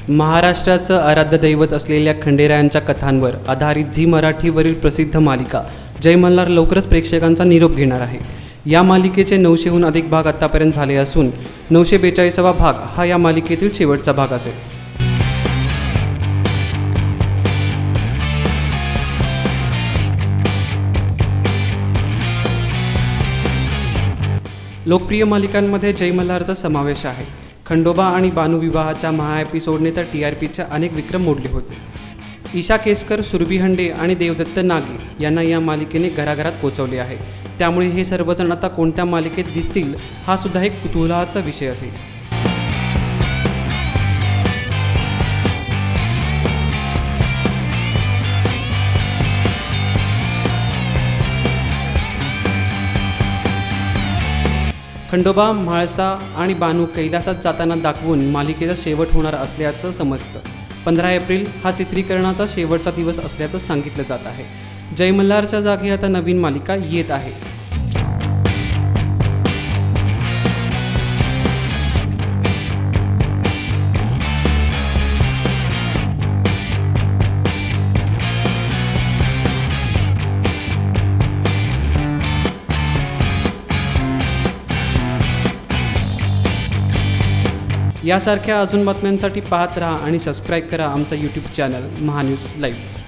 महाराष्ट्राचं आराध्य दैवत असलेल्या खंडेरायांच्या कथांवर आधारित झी मराठीवरील प्रसिद्ध मालिका जय मल्हार लवकरच प्रेक्षकांचा निरोप घेणार आहे। या मालिकेचे 900हून अधिक भाग आतापर्यंत झाले असून 942वा भाग हा या मालिकेतील शेवटचा भाग असेल। लोकप्रिय मालिकांमध्ये जय मल्हारचा समावेश आहे। खंडोबा आणि बानू विवाहाच्या महा एपिसोडने तर TRPचे अनेक विक्रम मोडले होते। ईशा केसकर, सुरभी हंडे आणि देवदत्त नागे यांना या मालिकेने घराघरात पोहोचवले आहे। त्यामुळे हे सर्वजण आता कोणत्या मालिकेत दिसतील हा सुद्धा एक कुतूहलाचा विषय असेल। खंडोबा, म्हाळसा आणि बानू कैलासात जाताना दाखवून मालिकेचा शेवट होणार असल्याचं समजतं। 15 एप्रिल हा चित्रीकरणाचा शेवटचा दिवस असल्याचं सांगितलं जात आहे। जय मल्हारच्या जागी आता नवीन मालिका येत आहे। यासारख्या अजून बातम्यांसाठी पाहत राहा आणि सबस्क्राईब करा आमचा YouTube चॅनल महान्यूज लाईव्ह।